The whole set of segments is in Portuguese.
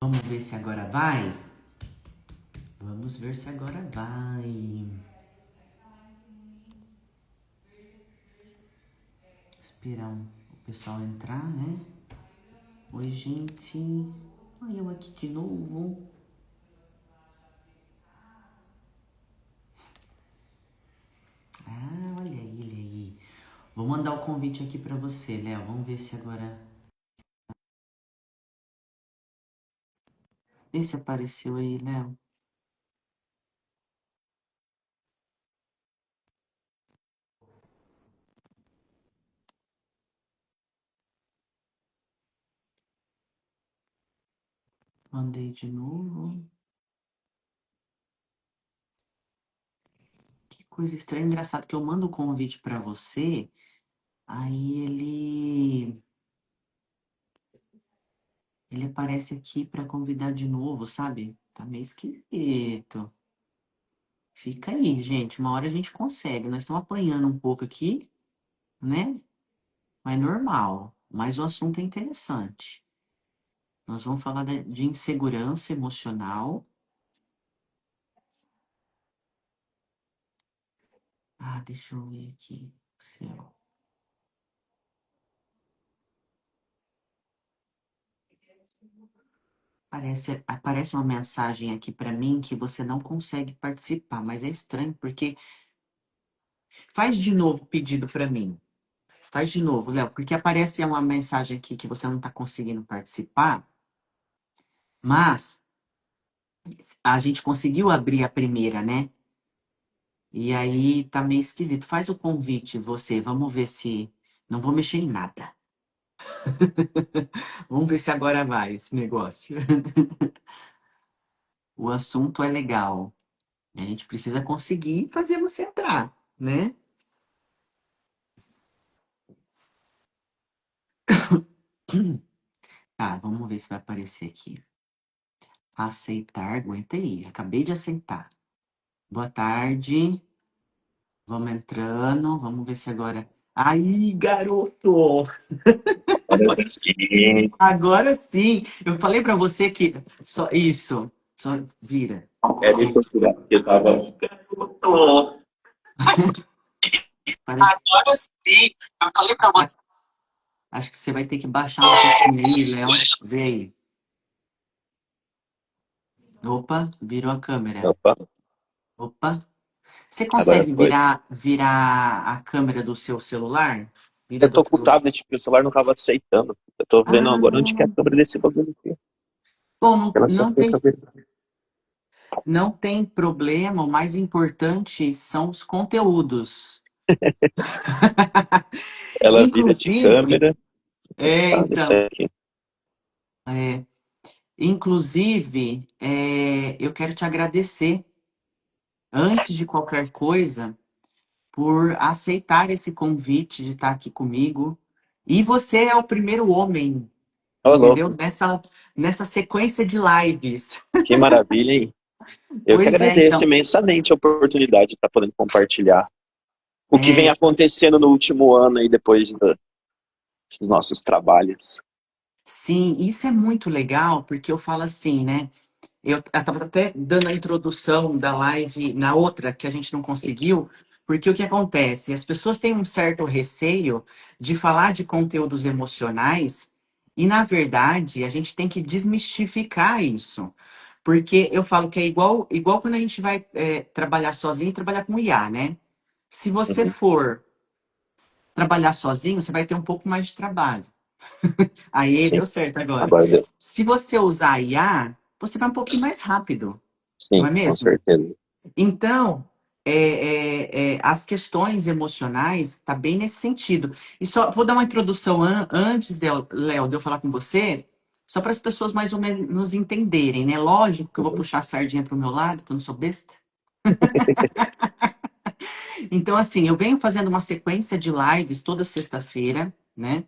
Vamos ver se agora vai? Vamos ver se agora vai. Esperar o pessoal entrar, né? Oi, gente. Olha eu aqui de novo. Ah, olha ele aí. Vou mandar o convite aqui pra você, Léo. Vamos ver se agora... Vê se apareceu aí, Léo. Mandei de novo. Que coisa estranha. Engraçado que eu mando o convite pra você, aí ele aparece aqui pra convidar de novo, sabe? Tá meio esquisito. Fica aí, gente. Uma hora a gente consegue. Nós estamos apanhando um pouco aqui, né? Mas normal. Mas o assunto é interessante. Nós vamos falar de insegurança emocional. Ah, deixa eu ver aqui. Céu. Aparece uma mensagem aqui para mim que você não consegue participar, mas é estranho porque faz de novo o pedido para mim. Faz de novo, Léo, porque aparece uma mensagem aqui que você não está conseguindo participar, mas a gente conseguiu abrir a primeira, né? E aí tá meio esquisito. Faz o convite, você. Vamos ver se. Não vou mexer em nada. Vamos ver se agora vai esse negócio. O assunto é legal. A gente precisa conseguir fazer você entrar, né? Tá, vamos ver se vai aparecer aqui. Aceitar, aguenta aí. Acabei de aceitar. Boa tarde. Vamos entrando. Vamos ver se agora. Aí, garoto! Agora sim, Agora sim! Eu falei pra você que só isso. Só vira. deixa eu tirar, porque eu tava. Parece... Agora sim, eu falei pra a- Acho que você vai ter que baixar um pouquinho aí, Léo. Vê aí. Opa, virou a câmera. você. Opa, Opa. Você agora consegue foi. virar a câmera do seu celular? Vira Eu do tô com o teu. tablet, porque o celular não tava aceitando. Eu tô vendo Ah, agora onde que é a câmera desse bagulho aqui. bom, não, Ela só fica vendo. não tem problema. O mais importante são os conteúdos. Ela vira de Inclusive, câmera. Engraçado isso então, aqui. é, eu quero te agradecer, antes de qualquer coisa, por aceitar esse convite de estar aqui comigo. E você é o primeiro homem, Ô, entendeu? louco, Nessa sequência de lives. que maravilha, hein? Eu que Pois é, agradeço então. imensamente a oportunidade de estar podendo compartilhar o que vem É, acontecendo no último ano aí, depois dos nossos trabalhos. sim, isso é muito legal, porque eu falo assim, né? Eu estava até dando a introdução da live na outra que a gente não conseguiu, porque o que acontece? As pessoas têm um certo receio de falar de conteúdos emocionais, e na verdade a gente tem que desmistificar isso. Porque eu falo que é igual quando a gente vai trabalhar sozinho e trabalhar com IA, né? Se você Uhum. for trabalhar sozinho, você vai ter um pouco mais de trabalho. Aí Sim, deu certo agora. agora deu. Se você usar a IA, você vai um pouquinho mais rápido, não é Sim, com mesmo? certeza. Então, as questões emocionais tá bem nesse sentido. E só vou dar uma introdução antes, Léo, de eu falar com você, só para as pessoas mais ou menos entenderem, né? Lógico que eu vou Uhum. puxar a sardinha para o meu lado, que eu não sou besta. Então, assim, eu venho fazendo uma sequência de lives toda sexta-feira, né?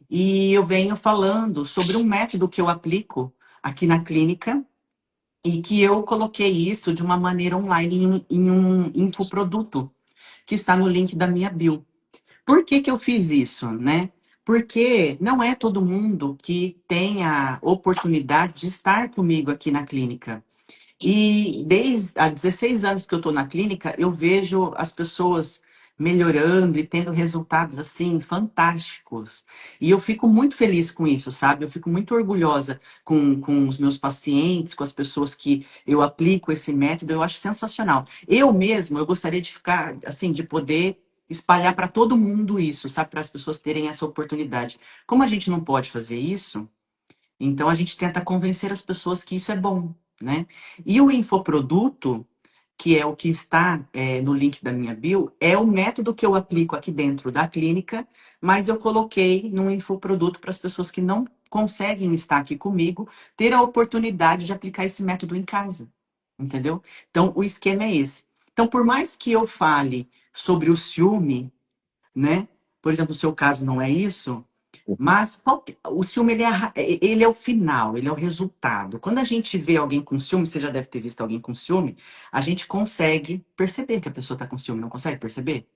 E eu venho falando sobre um método que eu aplico aqui na clínica e que eu coloquei isso de uma maneira online em um infoproduto que está no link da minha bio. Por que que eu fiz isso, né? Porque não é todo mundo que tem a oportunidade de estar comigo aqui na clínica. E desde há 16 anos que eu estou na clínica, eu vejo as pessoas melhorando e tendo resultados assim fantásticos. E eu fico muito feliz com isso, sabe? Eu fico muito orgulhosa com os meus pacientes, com as pessoas que eu aplico esse método. Eu acho sensacional. Eu mesmo, eu gostaria de ficar assim, de poder espalhar para todo mundo isso, sabe? Para as pessoas terem essa oportunidade. Como a gente não pode fazer isso, então a gente tenta convencer as pessoas que isso é bom, né? E o infoproduto, que é o que está no link da minha bio, é o método que eu aplico aqui dentro da clínica, mas eu coloquei num infoproduto para as pessoas que não conseguem estar aqui comigo ter a oportunidade de aplicar esse método em casa, entendeu? Então o esquema é esse. Então, por mais que eu fale sobre o ciúme, né? Por exemplo, o seu caso não é isso, mas o ciúme ele é o final, ele é o resultado. Quando a gente vê alguém com ciúme, você já deve ter visto alguém com ciúme, a gente consegue perceber que a pessoa está com ciúme, não consegue perceber?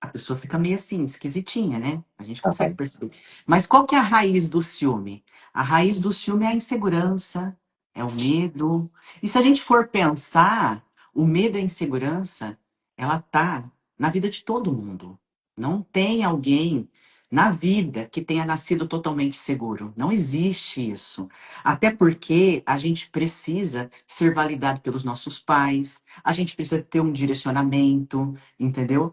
A pessoa fica meio assim, esquisitinha, né? A gente consegue Aham. perceber. Mas qual que é a raiz do ciúme? A raiz do ciúme é a insegurança, é o medo. E se a gente for pensar, o medo e a insegurança, ela tá na vida de todo mundo. Não tem alguém na vida que tenha nascido totalmente seguro. Não existe isso. Até porque a gente precisa ser validado pelos nossos pais, a gente precisa ter um direcionamento, entendeu?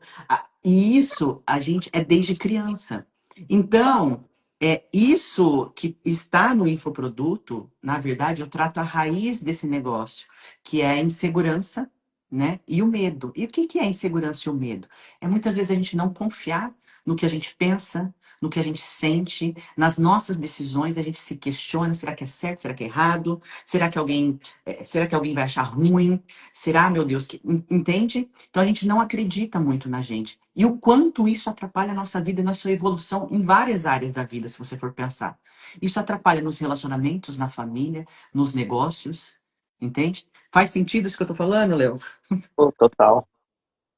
E isso a gente é desde criança. Então, é isso que está no infoproduto, na verdade, eu trato a raiz desse negócio, que é a insegurança, né? E o medo. E o que que é a insegurança e o medo? É muitas vezes a gente não confiar no que a gente pensa, no que a gente sente, nas nossas decisões, a gente se questiona, será que é certo, será que é errado? Será que alguém vai achar ruim? Será, meu Deus, entende? Então a gente não acredita muito na gente. E o quanto isso atrapalha a nossa vida e nossa evolução em várias áreas da vida, se você for pensar. Isso atrapalha nos relacionamentos, na família, nos negócios, entende? Faz sentido isso que eu tô falando, Léo? Pô, total.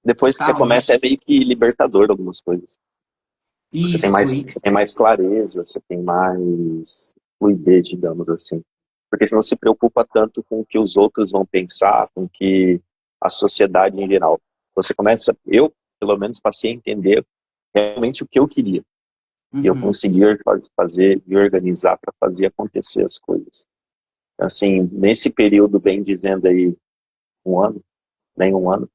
Depois que você Total, né? começa, é meio que libertador algumas coisas. Isso, Você tem mais clareza, você tem mais fluidez, digamos assim. Porque você não se preocupa tanto com o que os outros vão pensar, com o que a sociedade em geral. Você começa, eu, pelo menos, passei a entender realmente o que eu queria. E eu uhum, conseguir fazer e organizar para fazer acontecer as coisas. Assim, nesse período, bem dizendo aí, um ano, nem um ano,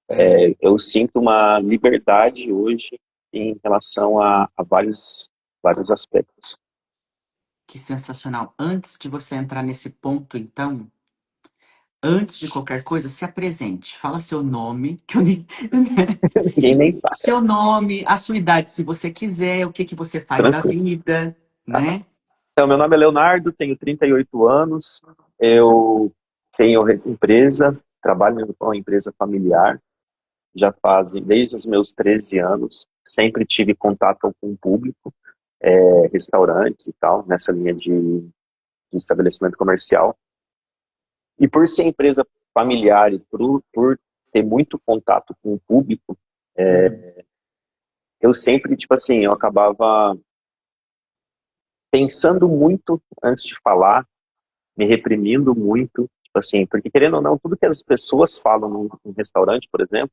é, eu sinto uma liberdade hoje em relação a vários aspectos. que sensacional. Antes de você entrar nesse ponto, então, antes de qualquer coisa, se apresente. Fala seu nome, que eu nem, Ninguém nem sabe, seu nome, a sua idade, se você quiser, o que que você faz da tranquilo. vida, Aham. né? Então, meu nome é Leonardo, tenho 38 anos, eu tenho empresa, trabalho com uma empresa familiar, já fazem desde os meus 13 anos, sempre tive contato com o público, restaurantes e tal, nessa linha de estabelecimento comercial. E por ser empresa familiar e por ter muito contato com o público, Uhum, eu sempre, tipo assim, eu acabava pensando muito antes de falar, me reprimindo muito, tipo assim, porque querendo ou não, tudo que as pessoas falam num restaurante, por exemplo,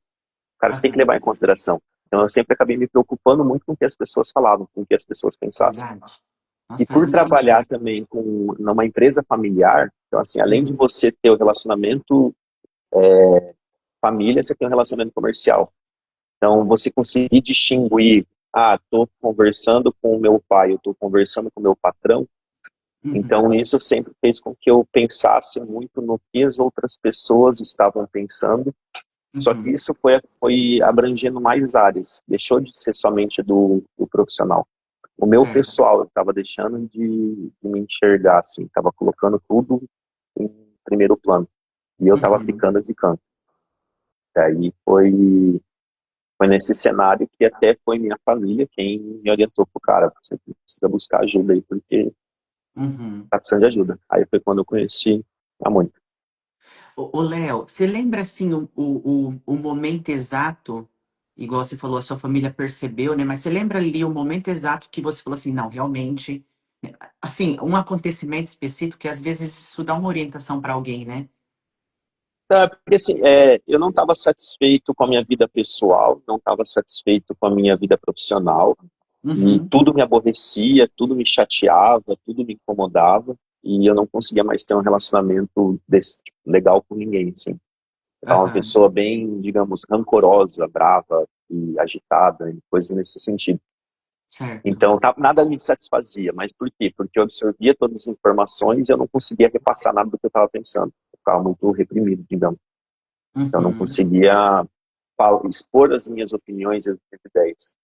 cara, você tem que aham, levar em consideração. Então eu sempre acabei me preocupando muito com o que as pessoas falavam, com o que as pessoas pensassem. verdade. E Nossa, faz por muito sentido. trabalhar também numa empresa familiar, então assim, além de Uhum, você ter o relacionamento família, você tem um relacionamento comercial. Então você conseguir distinguir, estou conversando com o meu pai, eu estou conversando com o meu patrão. uhum, Então, isso sempre fez com que eu pensasse muito no que as outras pessoas estavam pensando. Só que uhum, isso foi abrangendo mais áreas. Deixou de ser somente do profissional. O meu certo. pessoal, eu estava deixando de me enxergar, assim, estava colocando tudo em primeiro plano. E eu estava Uhum. ficando de canto. Daí foi nesse cenário que até foi minha família quem me orientou pro cara, você precisa buscar ajuda aí, porque Uhum. tá precisando de ajuda. Aí foi quando eu conheci a Mônica. Ô, Léo, você lembra assim o momento exato igual você falou, a sua família percebeu, né? Mas você lembra ali o momento exato que você falou assim, não, realmente, né? Assim, um acontecimento específico que às vezes isso dá uma orientação para alguém, né? Tá, porque assim, eu não estava satisfeito com a minha vida pessoal, não estava satisfeito com a minha vida profissional, e Uhum. tudo me aborrecia, tudo me chateava, tudo me incomodava, e eu não conseguia mais ter um relacionamento desse, tipo, legal com ninguém, assim. Eu estava uma Aham. pessoa bem, digamos, rancorosa, brava e agitada, e coisas nesse sentido. Certo. Então, nada me satisfazia. Mas por quê? Porque eu absorvia todas as informações e eu não conseguia repassar nada do que eu estava pensando. Eu ficava muito reprimido, digamos. Então, eu não Uhum. conseguia expor as minhas opiniões e as minhas ideias.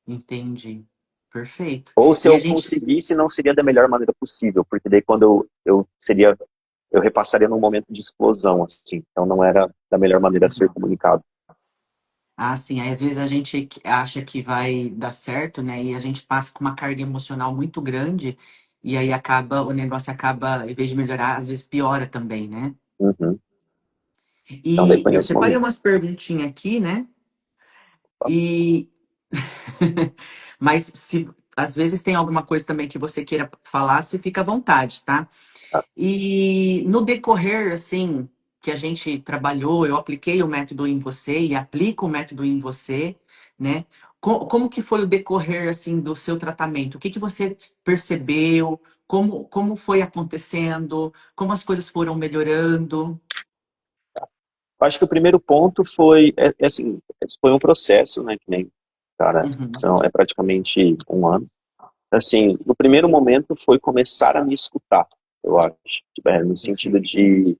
Entendi. Perfeito. Ou se E a eu gente. conseguisse, não seria da melhor maneira possível, porque daí quando eu repassaria num momento de explosão, assim. Então, não era da melhor maneira a ser comunicado. Ah, sim. Aí, às vezes a gente acha que vai dar certo, né? E a gente passa com uma carga emocional muito grande, e aí acaba, o negócio acaba, em vez de melhorar, às vezes piora também, né? Uhum. Então, daí E foi eu nesse separei momento. umas perguntinhas aqui, né? E mas se às vezes tem alguma coisa também que você queira falar, você fica à vontade, tá? Tá? E no decorrer, assim, que a gente trabalhou, eu apliquei o método em você e aplico o método em você, né? Como que foi o decorrer, assim, do seu tratamento? O que que você percebeu? Como foi acontecendo? Como as coisas foram melhorando? Eu acho que o primeiro ponto foi, assim, foi um processo, né, que nem, cara, Uhum, é praticamente um ano. Assim, no primeiro momento foi começar a me escutar, eu acho, no sentido perfeito. de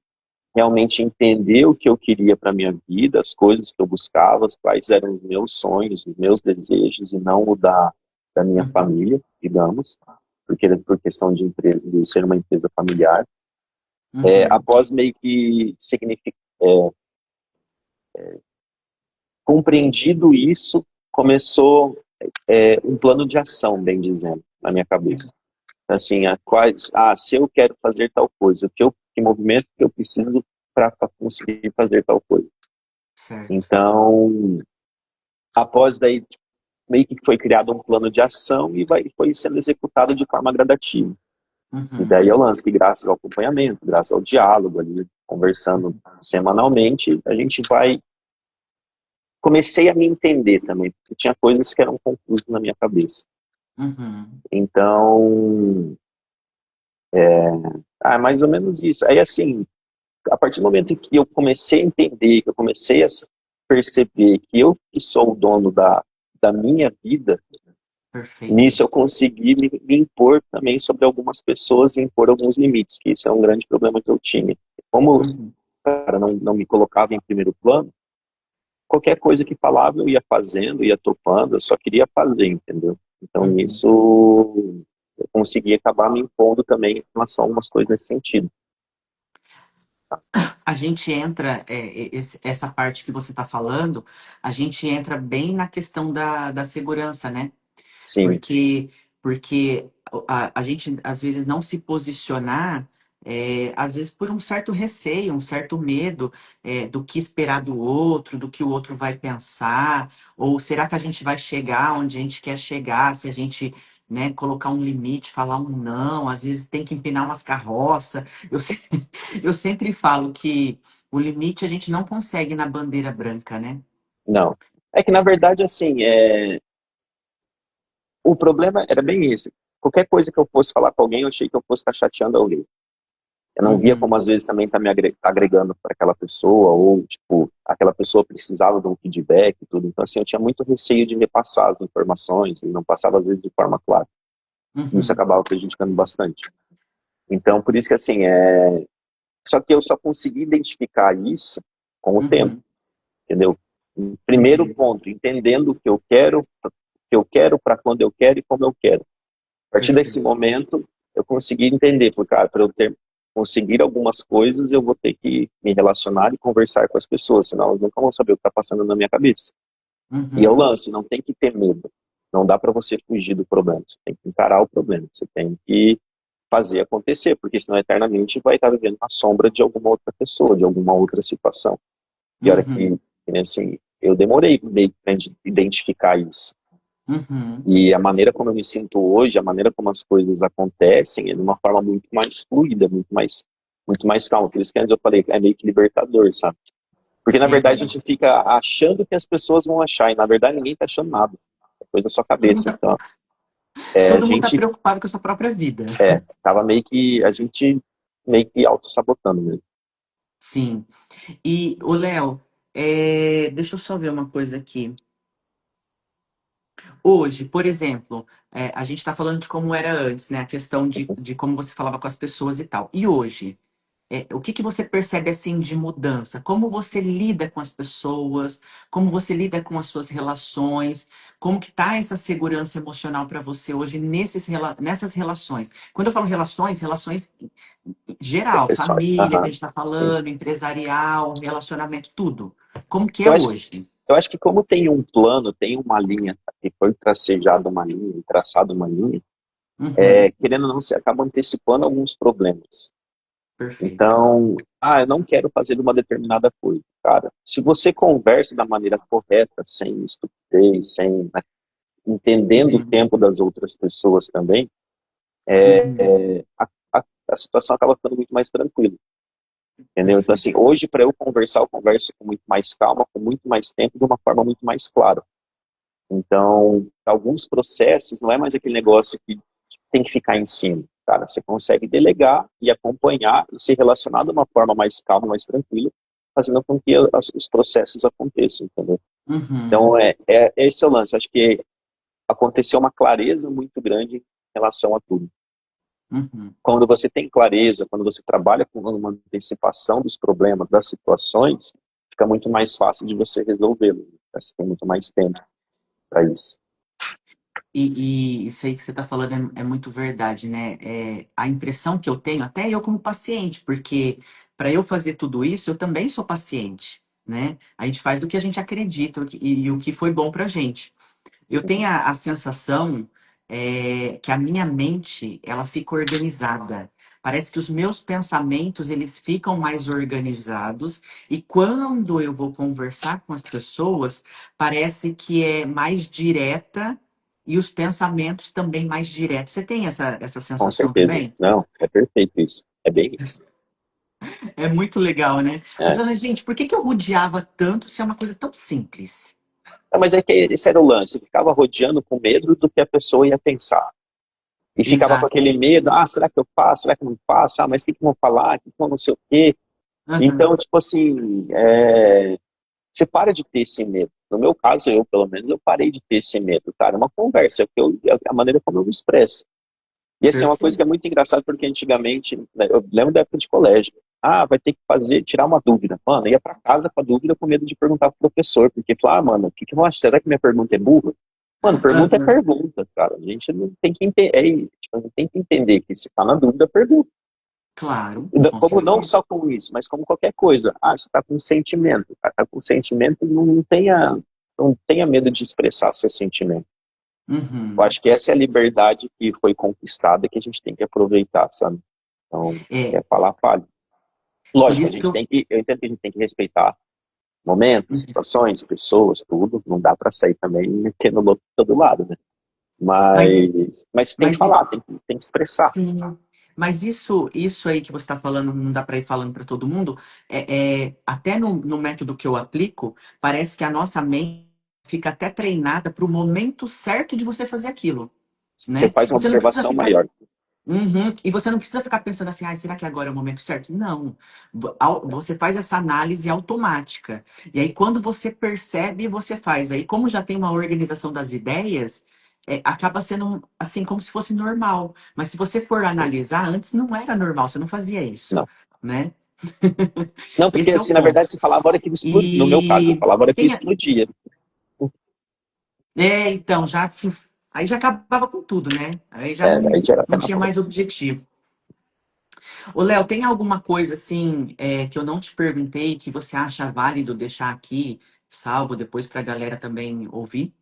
realmente entender o que eu queria para minha vida, as coisas que eu buscava, quais eram os meus sonhos, os meus desejos, e não o da minha Uhum, família, digamos, porque por questão de ser uma empresa familiar. uhum, Após meio que compreendido isso, começou um plano de ação, bem dizendo, na minha cabeça. Assim, se eu quero fazer tal coisa, que movimento que eu preciso para conseguir fazer tal coisa. certo. Então, após daí, meio que foi criado um plano de ação e foi sendo executado de forma gradativa. E daí Uhum, eu lanço que graças ao acompanhamento, graças ao diálogo ali, conversando semanalmente, a gente vai comecei a me entender também, porque tinha coisas que eram confusas na minha cabeça. uhum, Então, mais ou menos isso. Aí, assim, a partir do momento em que eu comecei a entender, que eu comecei a perceber que eu que sou o dono da minha vida, perfeito. nisso eu consegui me impor também sobre algumas pessoas e impor alguns limites, que isso é um grande problema que eu tinha. Como o Uhum, cara não me colocava em primeiro plano, qualquer coisa que falava eu ia fazendo, ia topando, eu só queria fazer, entendeu? Então uhum. nisso eu consegui acabar me impondo também em relação a algumas coisas nesse sentido. A gente entra, essa parte que você está falando, a gente entra bem na questão da segurança, né? Sim, Porque, porque a gente, às vezes, não se posicionar, às vezes, por um certo receio, um certo medo, do que esperar do outro, do que o outro vai pensar, ou será que a gente vai chegar onde a gente quer chegar, se a gente, né, colocar um limite, falar um não, às vezes tem que empinar umas carroças. Eu, se- eu sempre falo que o limite a gente não consegue na bandeira branca, né? não. É que na verdade assim, o problema era bem esse. Qualquer coisa que eu fosse falar com alguém, eu achei que eu fosse estar chateando alguém. Eu não via como Uhum, às vezes também está me agregando para aquela pessoa, ou tipo, aquela pessoa precisava de um feedback e tudo. Então assim, eu tinha muito receio de repassar as informações e não passava às vezes de forma clara. E isso uhum, acabava prejudicando bastante. Então, por isso que assim, só que eu só consegui identificar isso com o tempo, uhum, entendeu? Primeiro uhum. ponto, entendendo o que eu quero para quando eu quero e como eu quero. A partir desse Perfeito. momento, eu consegui entender, porque, cara, para eu conseguir algumas coisas, eu vou ter que me relacionar e conversar com as pessoas, senão elas nunca vão saber o que está passando na minha cabeça. E é o Uhum, lance, não tem que ter medo. Não dá para você fugir do problema. Você tem que encarar o problema. Você tem que fazer acontecer, porque senão eternamente vai estar vivendo na sombra de alguma outra pessoa, de alguma outra situação. E olha uhum. que assim, eu demorei meio para identificar isso. Uhum. E a maneira como eu me sinto hoje, a maneira como as coisas acontecem, é de uma forma muito mais fluida, muito mais calma. Por isso que antes eu falei, é meio que libertador, sabe? Porque, na verdade, a Exato. gente fica achando que as pessoas vão achar, e, na verdade, ninguém tá achando nada. É coisa da sua Todo mundo cabeça. tá, Então, a todo mundo tá gente, preocupado com a sua própria vida. tava a gente meio que auto-sabotando mesmo. Sim. E, o Léo, deixa eu só ver uma coisa aqui. Hoje, por exemplo, a gente está falando de como era antes, né? A questão de como você falava com as pessoas e tal. E hoje, o que que você percebe assim de mudança? Como você lida com as pessoas? Como você lida com as suas relações? Como que tá essa segurança emocional para você hoje nessas relações? Quando eu falo relações, relações geral, Pessoal, família que a aham, gente está sim. falando, empresarial, relacionamento, tudo. Como que é Eu acho, hoje? eu acho que como tem um plano, tem uma linha, que foi tracejada uma linha, traçada uma linha, Uhum, querendo ou não, você acaba antecipando alguns problemas. perfeito. Então, eu não quero fazer uma determinada coisa. Cara, se você conversa da maneira correta, sem estupidez, sem, né, entendendo o Uhum, tempo das outras pessoas também, uhum, a situação acaba ficando muito mais tranquila. Entendeu? Então, perfeito. assim, hoje, para eu conversar, eu converso com muito mais calma, com muito mais tempo, de uma forma muito mais clara. Então, alguns processos, não é mais aquele negócio que tem que ficar em cima. Cara, você consegue delegar e acompanhar e se relacionar de uma forma mais calma, mais tranquila, fazendo com que os processos aconteçam, entendeu? Uhum, Então, esse é o lance. Acho que aconteceu uma clareza muito grande em relação a tudo. uhum. Quando você tem clareza, quando você trabalha com uma antecipação dos problemas, das situações, fica muito mais fácil de você resolvê-lo. Você tem muito mais tempo para isso. E isso aí que você está falando é muito verdade, né? A impressão que eu tenho, até eu como paciente, porque para eu fazer tudo isso, eu também sou paciente, né? A gente faz do que a gente acredita e o que foi bom para gente. Eu tenho a sensação que a minha mente ela fica organizada. Parece que os meus pensamentos eles ficam mais organizados e quando eu vou conversar com as pessoas, parece que é mais direta e os pensamentos também mais diretos. Você tem essa Com sensação certeza. também? Não, é perfeito isso. É bem isso. É muito legal, né? Eu É. falo, gente, por que que eu rodeava tanto se é uma coisa tão simples? Mas é que esse era o lance. Eu ficava rodeando com medo do que a pessoa ia pensar. E ficava com Exato. aquele medo, será que eu faço? Será que eu não faço? Mas o que vão falar? O que vão não sei o quê? Aham, Então, tipo assim, você para de ter esse medo. No meu caso, eu, pelo menos, eu parei de ter esse medo, cara. É uma conversa, é a maneira como eu me expresso. E assim, é uma coisa que é perfeito. muito engraçada, porque antigamente, né, eu lembro da época de colégio. Vai ter que tirar uma dúvida. Mano, eu ia pra casa com a dúvida com medo de perguntar pro professor, porque, mano, o que que eu acho? Será que minha pergunta é burra? Mano, pergunta é Aham, pergunta, cara. A gente não tem que entender, tipo, a gente tem que entender que se tá na dúvida, pergunta. claro, com Como não certeza. só com isso, mas como qualquer coisa. Você tá com sentimento. Tá com sentimento, não tenha medo de expressar seu sentimento. Eu Uhum. acho que essa é a liberdade que foi conquistada que a gente tem que aproveitar, sabe? Então, É, quer falar, fale. por Lógico, isso que eu. eu entendo que a gente tem que respeitar momentos, situações, pessoas, tudo. Não dá para sair também metendo louco de todo lado, né? Mas, Mas tem que mas falar, tem que expressar. sim. Mas isso aí que você está falando, não dá para ir falando para todo mundo. Até no método que eu aplico, parece que a nossa mente fica até treinada para o momento certo de você fazer aquilo, Você né? faz uma E você não precisa observação ficar. maior. Uhum. E você não precisa ficar pensando assim, será que agora é o momento certo? Não. Você faz essa análise automática. E aí, quando você percebe, você faz. Aí, como já tem uma organização das ideias, acaba sendo assim, como se fosse normal. Mas se você for Sim. analisar, antes não era normal, você não fazia isso, Não. né? Não, porque Esse é o assim, na ponto. verdade, você falava a hora que explodia. No meu caso, eu E falava a hora que tem. explodia. Então, aí já acabava com tudo, né? Aí já Aí já era pé não na tinha porta. mais objetivo. Ô, Léo, tem alguma coisa assim que eu não te perguntei que você acha válido deixar aqui salvo depois para a galera também ouvir?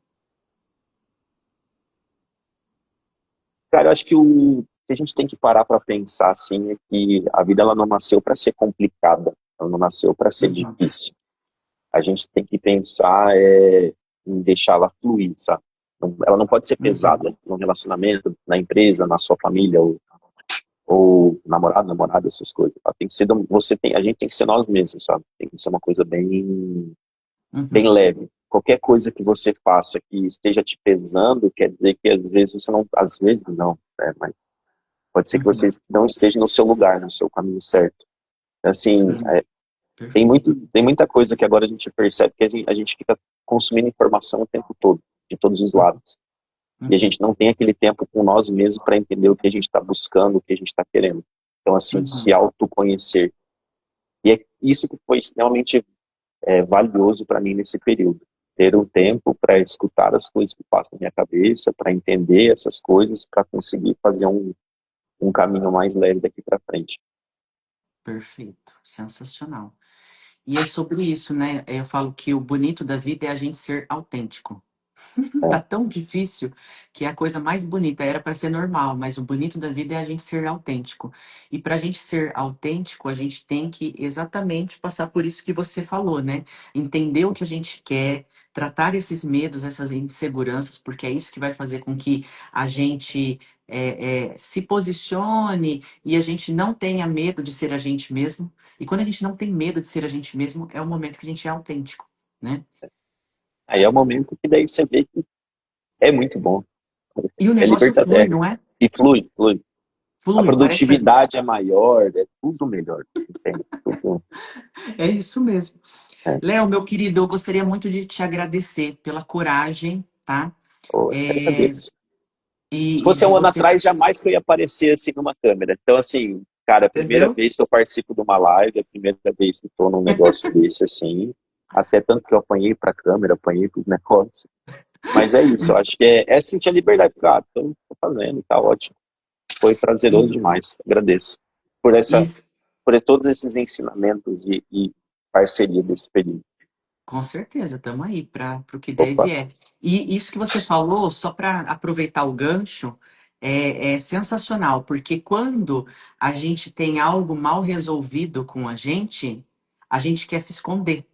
Cara, eu acho que o que a gente tem que parar para pensar assim é que a vida ela não nasceu para ser complicada, ela não nasceu para ser Uhum, difícil. a gente tem que pensar em deixá-la fluir, sabe? Ela não pode ser Uhum, pesada no relacionamento, na empresa, na sua família, ou namorado, namorada, essas coisas. Ela tem que ser, a gente tem que ser nós mesmos, sabe? Tem que ser uma coisa bem uhum, leve. Qualquer coisa que você faça que esteja te pesando, quer dizer que às vezes não, né? Mas pode ser que você uhum. não esteja no seu lugar, no seu caminho certo. Assim, Sim, tem perfeito. tem muita coisa que agora a gente percebe que a gente fica consumindo informação o tempo todo, de todos os Uhum, lados. E a uhum, gente não tem aquele tempo com nós mesmos para entender o que a gente está buscando, o que a gente está querendo. Então, assim, se uhum. autoconhecer. E é isso que foi extremamente valioso para mim nesse período. Ter um tempo para escutar as coisas que passam na minha cabeça, para entender essas coisas, para conseguir fazer um caminho mais leve daqui para frente. Perfeito. Sensacional. E é sobre isso, né? Eu falo que o bonito da vida é a gente ser autêntico. É, Tá tão difícil que é a coisa mais bonita era para ser normal, mas o bonito da vida é a gente ser autêntico. E para a gente ser autêntico, a gente tem que exatamente passar por isso que você falou, né? Entender o que a gente quer, tratar esses medos, essas inseguranças, porque é isso que vai fazer com que a gente se posicione e a gente não tenha medo de ser a gente mesmo. E quando a gente não tem medo de ser a gente mesmo, é o momento que a gente é autêntico, né? aí é o momento que daí você vê que é muito bom, E o é negócio flui, libertador. não é? E flui, flui. A Flui, parece que a gente. produtividade é maior, é tudo melhor. Entende? Tudo, É isso mesmo. é, Léo, meu querido, eu gostaria muito de te agradecer pela coragem, tá? eu que É, agradeço. Se e fosse de um ano você. atrás, jamais que eu ia aparecer assim numa câmera. Então, assim, cara, é a primeira Entendeu? vez que eu participo de uma live, é a primeira vez que estou num negócio desse, assim. Até tanto que eu apanhei pra câmera, apanhei pros negócios. Mas é isso, eu acho que é sentir a liberdade. Cara, tô fazendo, tá ótimo. Foi prazeroso E, demais. Agradeço por e por todos esses ensinamentos e parceria desse período. com certeza, estamos aí para o que der e Opa, vier. E isso que você falou, só para aproveitar o gancho, é sensacional, porque quando a gente tem algo mal resolvido com a gente quer se esconder.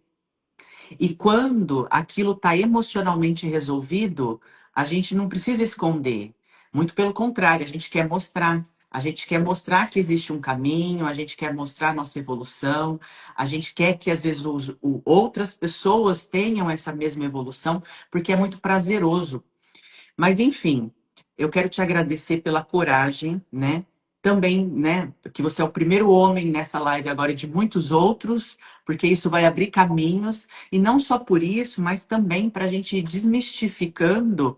E quando aquilo está emocionalmente resolvido, a gente não precisa esconder. Muito pelo contrário, a gente quer mostrar. A gente quer mostrar que existe um caminho, a gente quer mostrar a nossa evolução, a gente quer que às vezes outras pessoas tenham essa mesma evolução, porque é muito prazeroso. Mas, enfim, eu quero te agradecer pela coragem, né? Também, né, que você é o primeiro homem nessa live agora de muitos outros, porque isso vai abrir caminhos, e não só por isso, mas também para a gente ir desmistificando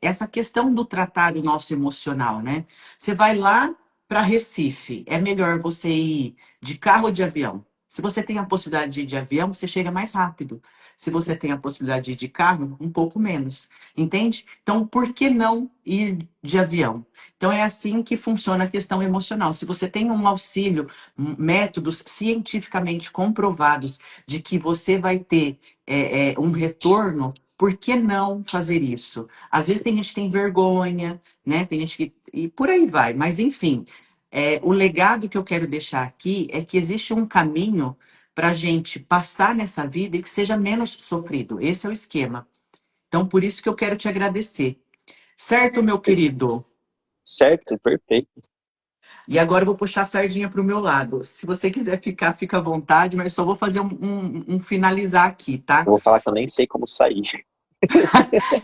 essa questão do tratar o nosso emocional, né? Você vai lá para Recife, é melhor você ir de carro ou de avião? Se você tem a possibilidade de ir de avião, você chega mais rápido. Se você tem a possibilidade de ir de carro, um pouco menos. Entende? Então, por que não ir de avião? Então, é assim que funciona a questão emocional. Se você tem um auxílio, métodos cientificamente comprovados de que você vai ter um retorno, por que não fazer isso? Às vezes tem gente que tem vergonha, né? Tem gente que. E por aí vai. Mas, enfim, o legado que eu quero deixar aqui é que existe um caminho para a gente passar nessa vida e que seja menos sofrido. Esse é o esquema. Então, por isso que eu quero te agradecer. Certo, meu querido? certo, perfeito. E agora eu vou puxar a sardinha para o meu lado. Se você quiser ficar, fica à vontade, mas só vou fazer um finalizar aqui, tá? Eu vou falar que eu nem sei como sair.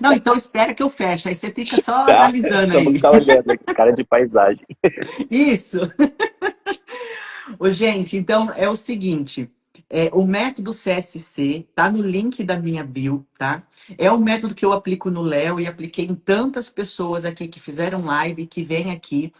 Não, então espera que eu feche. Aí você fica só Tá? analisando Só vou aí. ficar olhando aqui, cara de paisagem. Isso. Ô, gente, então é o seguinte. O método CSC tá no link da minha bio, tá? É um método que eu aplico no Léo e apliquei em tantas pessoas aqui que fizeram live, que vêm aqui.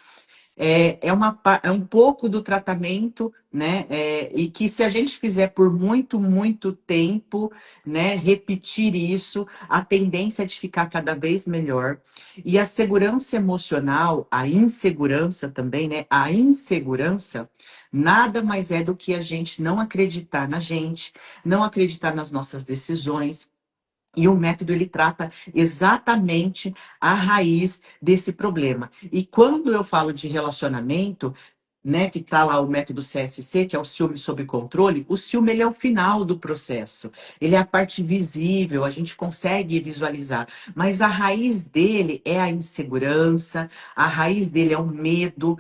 É um pouco do tratamento, né? E que se a gente fizer por muito, muito tempo, né? Repetir isso, a tendência é de ficar cada vez melhor. E a segurança emocional, a insegurança também, né? A insegurança nada mais é do que a gente não acreditar na gente, não acreditar nas nossas decisões. E o método ele trata exatamente a raiz desse problema. E quando eu falo de relacionamento, né, que está lá o método CSC, que é o ciúme sob controle, o ciúme ele é o final do processo. Ele é a parte visível, a gente consegue visualizar. Mas a raiz dele é a insegurança, a raiz dele é o medo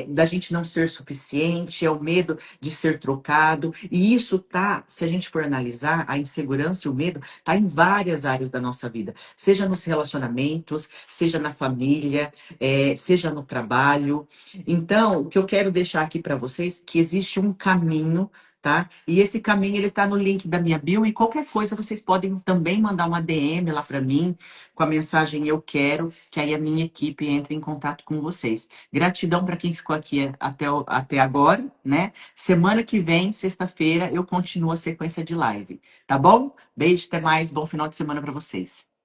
da gente não ser suficiente, é o medo de ser trocado. E isso tá, se a gente for analisar, a insegurança e o medo tá em várias áreas da nossa vida, seja nos relacionamentos, seja na família, seja no trabalho. Então, o que eu quero deixar aqui para vocês é que existe um caminho, tá? E esse caminho ele tá no link da minha bio e qualquer coisa vocês podem também mandar uma DM lá para mim com a mensagem eu quero, que aí a minha equipe entra em contato com vocês. Gratidão para quem ficou aqui até agora, né? Semana que vem, sexta-feira, eu continuo a sequência de live, tá bom? Beijo, até mais, bom final de semana para vocês.